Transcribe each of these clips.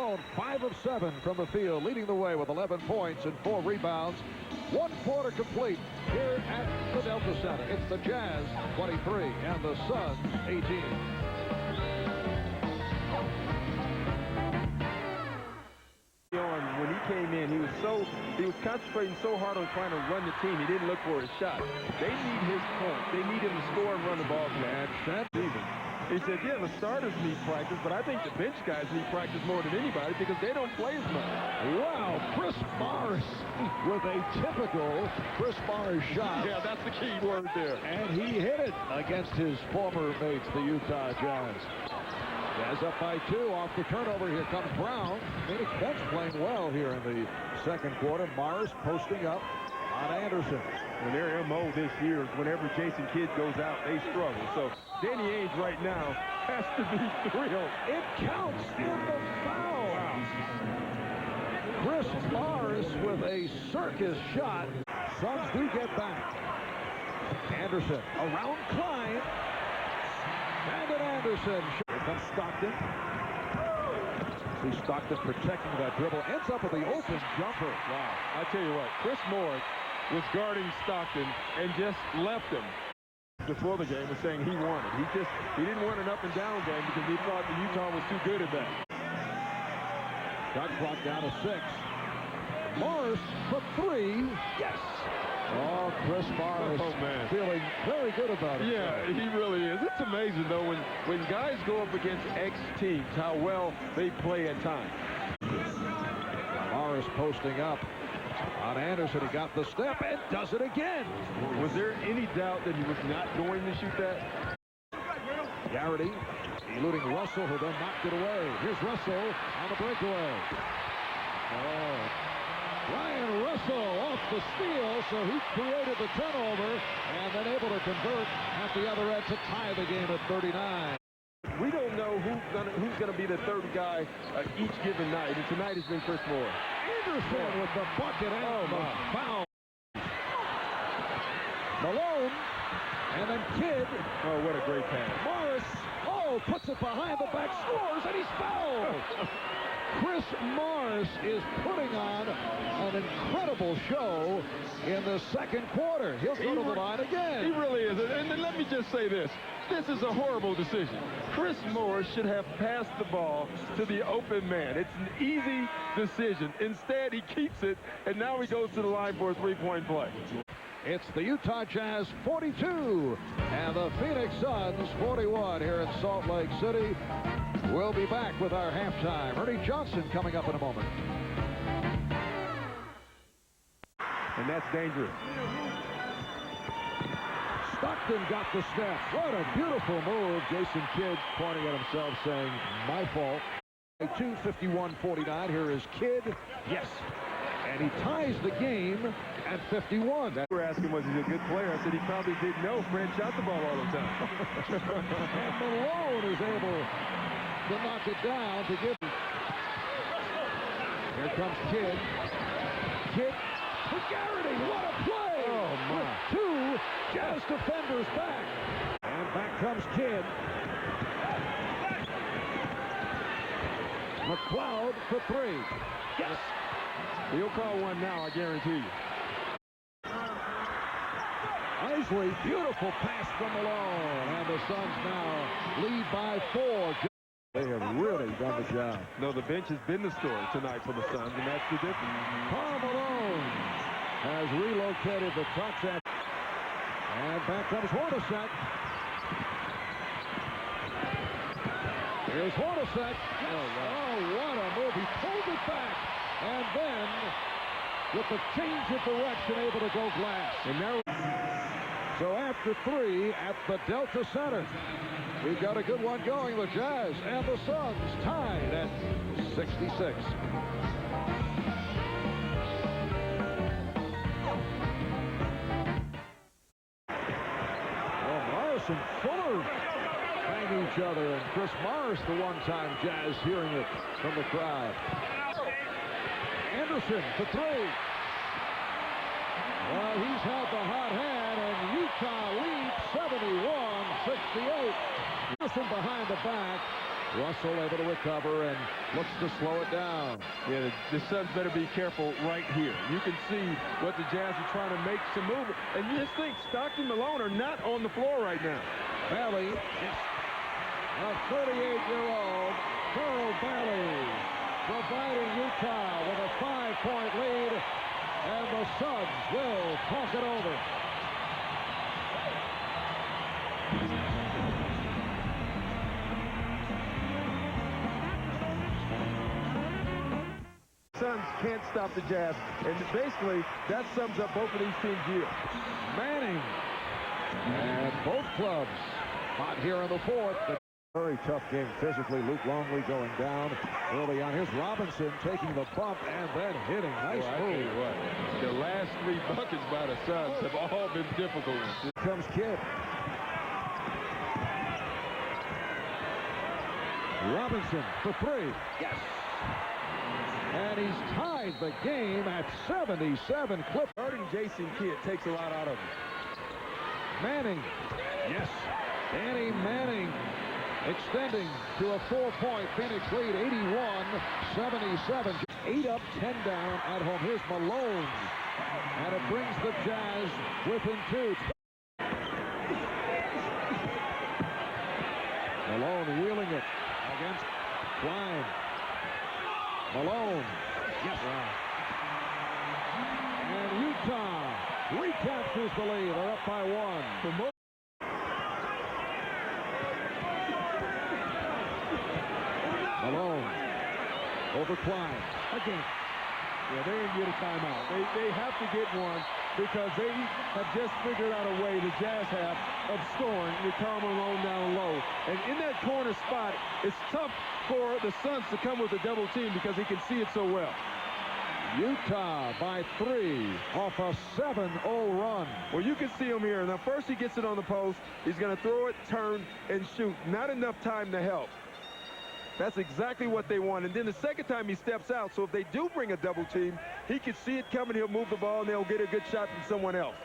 Malone, 5 of 7 from the field, leading the way with 11 points and 4 rebounds. 1 quarter complete here at the Delta Center. It's the Jazz 23 and the Suns 18. When he came in, he was concentrating so hard on trying to run the team, he didn't look for his shot. They need his point. They need him to score and run the ball. He said, yeah, the starters need practice, but I think the bench guys need practice more than anybody because they don't play as much. Wow, Chris Morris with a typical Chris Morris shot. Yeah, that's the key word there. And he hit it against his former mates, the Utah Jazz. Jazz up by 2 off the turnover. Here comes Brown. Phoenix bench playing well here in the second quarter. Morris posting up on Anderson. And their MO this year is whenever Jason Kidd goes out, they struggle. So Danny Ainge right now has to be thrilled. It counts in the foul. Wow. Chris Morris with a circus shot. Suns do get back. Anderson around Klein. Brandon Anderson. Here comes Stockton. See Stockton protecting that dribble. Ends up with the open jumper. Wow. I tell you what, Chris Morris was guarding Stockton and just left him before the game, was saying he wanted. He didn't want an up and down game because he thought the Utah was too good at that. Shot clock down to 6. Morris for 3. Yes. Oh, Chris Morris feeling very good about it. Yeah, he really is. It's amazing, though, when guys go up against X teams, how well they play at times. Morris posting up on Anderson. He got the step and does it again. Was there any doubt that he was not going to shoot that? Garrity eluding Russell, who then knocked it away. Here's Russell on the breakaway. Oh. Ryan Russell off the steal, so he created the turnover and then able to convert at the other end to tie the game at 39. We don't know who's gonna be the third guy each given night, and tonight has been Chris Moore. Anderson with the bucket and the foul. Malone, and then Kidd. Oh, what a great pass. Morris, puts it behind the back, scores, and he's fouled. Chris Morris is putting on an incredible show in the second quarter. He'll go to the line again. He really is. And then let me just say this. This is a horrible decision. Chris Morris should have passed the ball to the open man. It's an easy decision. Instead, he keeps it, and now he goes to the line for a three-point play. It's the Utah Jazz 42 and the Phoenix Suns 41 here in Salt Lake City. We'll be back with our halftime. Ernie Johnson coming up in a moment. And that's dangerous. Stockton got the step. What a beautiful move. Jason Kidd pointing at himself saying, my fault. 2:51:49. Here is Kidd. Yes. And he ties the game at 51. We were asking, was he a good player? I said he probably didn't know. Fred shot the ball all the time. And Malone is able to knock it down to give. Here comes Kidd. Kidd to Garrity. What a play! Oh, my. With 2 Jazz defenders back. And back comes Kidd. McLeod for 3. Yes. He'll call one now, I guarantee you. Isley, beautiful pass from Malone. And the Suns now lead by 4. They have really done the job. No, the bench has been the story tonight for the Suns, and that's the difference. Karl Malone has relocated the touch at. And back comes Hornacek. Here's Hornacek. Oh, what a move. He pulled it back. And then, with the change of direction, able to go glass. And now, so after 3 at the Delta Center, we've got a good one going. The Jazz and the Suns tied at 66. Well, Morris and Fuller bang each other, and Chris Morris, the one-time Jazz, hearing it from the crowd. Anderson for 3. Well, he's had the hot hand, and Utah leads 71-68. Anderson behind the back, Russell able to recover and looks to slow it down. Yeah, the Suns better be careful right here. You can see what the Jazz are trying to make some movement. And you just think Stockton and Malone are not on the floor right now. Bailey, a 38-year-old Karl Malone, providing Utah with a 5-point lead, and the Suns will talk it over. Suns can't stop the Jazz, and basically that sums up both of these teams' year. Manning, and both clubs hot here in the fourth. Very tough game physically. Luke Longley going down early on. Here's Robinson taking the bump and then hitting. Nice move. The last 3 buckets by the Suns have all been difficult ones. Here comes Kidd. Robinson for 3. Yes. And he's tied the game at 77. Clip. Starting Jason Kidd takes a lot out of him. Manning. Yes. Danny Manning extending to a 4-point Phoenix lead, 81-77. 8 up, 10 down at home. Here's Malone. And it brings the Jazz within 2. Malone wheeling it against Klein. Malone. Yes. And Utah recaptures the lead. They're up by 1. Malone over Klein again. Yeah, they didn't get a timeout. They have to get one because they have just figured out a way, the Jazz have, of scoring with Karl Malone down low. And in that corner spot, it's tough for the Suns to come with a double team because he can see it so well. Utah by 3 off a 7-0 run. Well, you can see him here. Now, first he gets it on the post. He's going to throw it, turn, and shoot. Not enough time to help. That's exactly what they want. And then the second time he steps out, so if they do bring a double team, he can see it coming, he'll move the ball, and they'll get a good shot from someone else.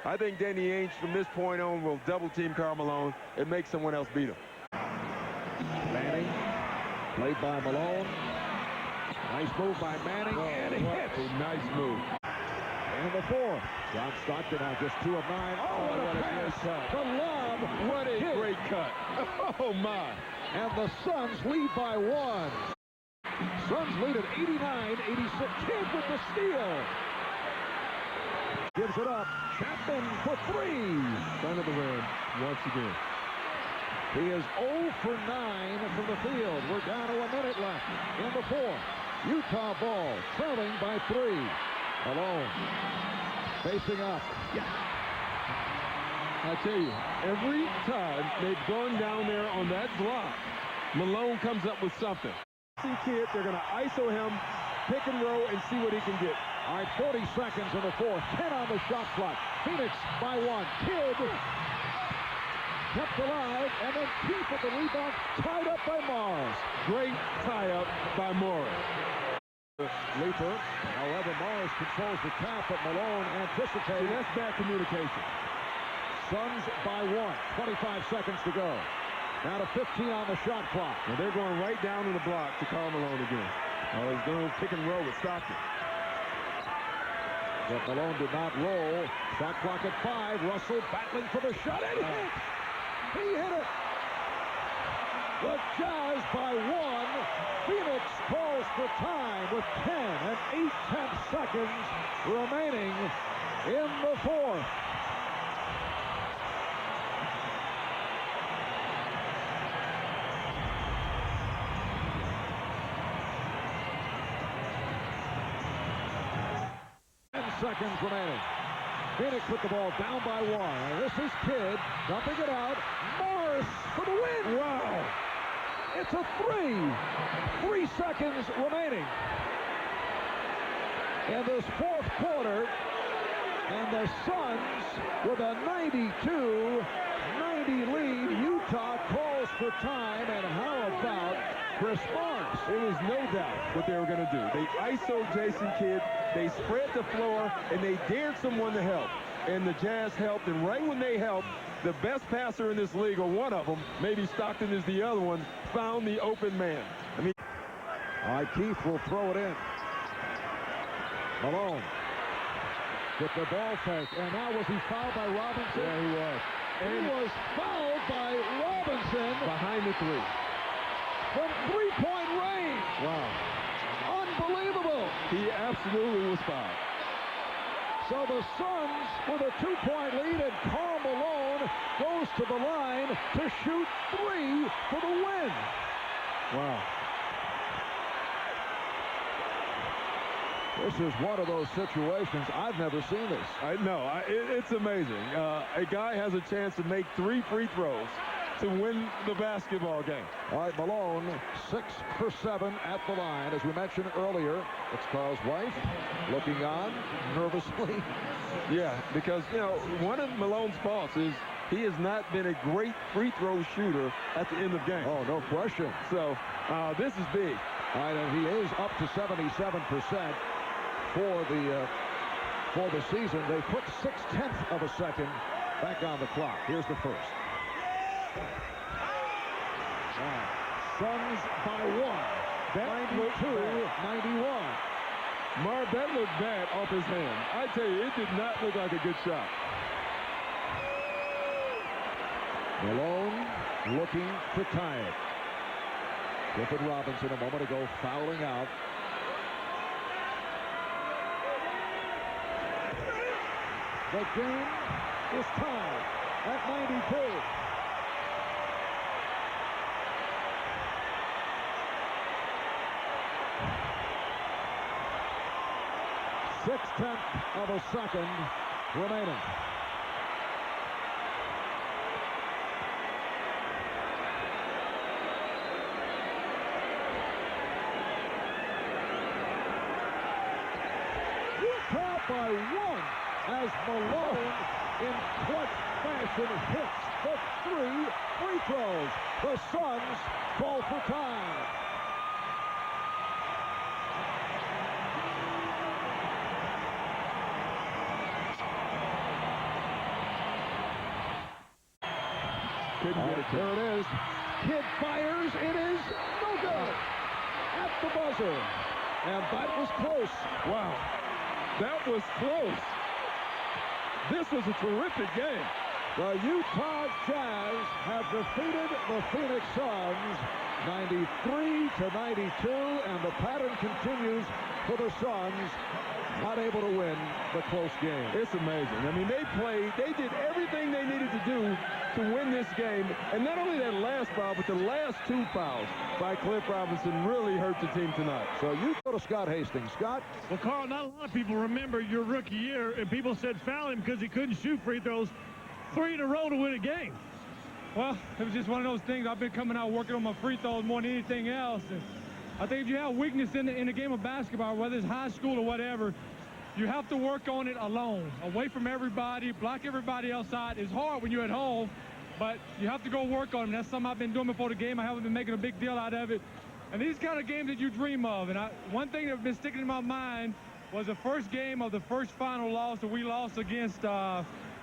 I think Danny Ainge, from this point on, will double team Karl Malone and make someone else beat him. Manning, played by Malone. Nice move by Manning, and he hits. A nice move. And the 4th. John Stockton now just 2 of 9. Oh, what a pass. The lob. What a great cut. Oh, my. And the Suns lead by 1. Suns lead at 89-86. Kidd with the steal. Gives it up. Chapman for 3. Front of the rim once again. He is 0 for 9 from the field. We're down to a minute left in the 4th. Utah ball, trailing by 3. Malone facing up. Yes. I tell you, every time they've gone down there on that block, Malone comes up with something. See Kidd, they're going to ISO him, pick and roll, and see what he can get. All right, 40 seconds in the 4th. 10 on the shot clock. Phoenix by 1. Kidd kept alive, and then Keith at the rebound, tied up by Morris. Great tie-up by Morris. Leaper. However, Morris controls the tap, but Malone anticipated. That's bad communication. Suns by 1. 25 seconds to go. Now to 15 on the shot clock. And they're going right down to the block to Karl Malone again. Oh, he's going to pick and roll with Stockton. But Malone did not roll. Shot clock at 5. Russell battling for the shot. And he hit. He hit it. The Jazz by 1. Phoenix calls for time with 10 and 8/10 seconds remaining in the 4th. Seconds remaining. Phoenix with the ball down by 1. And this is Kidd dumping it out. Morris for the win. Wow. It's a 3. 3 seconds remaining in this 4th quarter. And the Suns with a 92-90 lead. Utah calls for time. And how about Chris Morris? It was no doubt what they were going to do. They ISO'd Jason Kidd. They spread the floor, and they dared someone to help. And the Jazz helped, and right when they helped, the best passer in this league, or one of them, maybe Stockton is the other one, found the open man. I mean, all right, Keith will throw it in. Malone with the ball fake, and now was he fouled by Robinson? Yeah, he was. And he was fouled by Robinson behind the three. From three-point range. Wow. Unbelievable. He absolutely was fouled. So the Suns with a 2-point lead, and Karl Malone goes to the line to shoot 3 for the win. Wow. This is one of those situations. I've never seen this. I know. It's amazing. A guy has a chance to make 3 free throws to win the basketball game. All right, Malone, 6 for 7 at the line. As we mentioned earlier, it's Karl's wife looking on nervously. Yeah, because, you know, one of Malone's faults is he has not been a great free throw shooter at the end of game. Oh, no question. So this is big. All right, and he is up to 77% for the season. They put 0.6 of a second back on the clock. Here's the first. Suns by 1. 92-91. Marv, that looked bad off his hand. I tell you, it did not look like a good shot. Malone looking to tie it. Clifford Robinson a moment ago fouling out. The game is tied at 92. Six-tenths of a second remaining. Utah by 1 as Malone in clutch fashion hits the 3 free throws. The Suns fall for time. There it is. Kidd fires. It is no good. At the buzzer. And that was close. Wow. That was close. This was a terrific game. The Utah Jazz have defeated the Phoenix Suns 93-92, and the pattern continues for the Suns. Not able to win the close game. It's amazing. I mean, they did everything they needed to do to win this game. And not only that last foul, but the last 2 fouls by Cliff Robinson really hurt the team tonight. So you go to Scott Hastings. Scott? Well, Karl, not a lot of people remember your rookie year, and people said foul him because he couldn't shoot free throws 3 in a row to win a game. Well, it was just one of those things. I've been coming out working on my free throws more than anything else. And I think if you have weakness in the game of basketball, whether it's high school or whatever, you have to work on it alone, away from everybody, block everybody else out. It's hard when you're at home, but you have to go work on them. That's something I've been doing before the game. I haven't been making a big deal out of it. And these kind of games that you dream of. And one thing that's been sticking in my mind was the first game of the first final loss that we lost against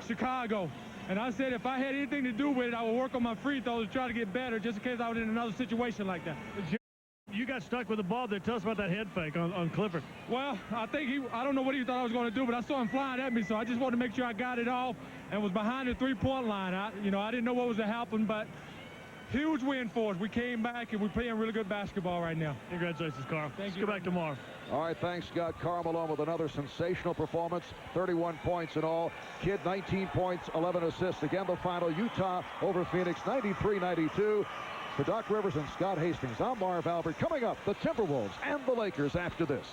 Chicago. And I said if I had anything to do with it, I would work on my free throws to try to get better just in case I was in another situation like that. You got stuck with the ball there. Tell us about that head fake on Clifford. Well, I don't know what he thought I was going to do, but I saw him flying at me, so I just wanted to make sure I got it off and was behind the three-point line. I didn't know what was to happen, but huge win for us. We came back, and we're playing really good basketball right now. Congratulations, Karl. Thank you. Let's go back tomorrow. All right, thanks, Scott. Karl Malone with another sensational performance, 31 points in all. Kidd, 19 points, 11 assists. Again, the final, Utah over Phoenix, 93-92. For Doc Rivers and Scott Hastings, I'm Marv Albert. Coming up, the Timberwolves and the Lakers after this.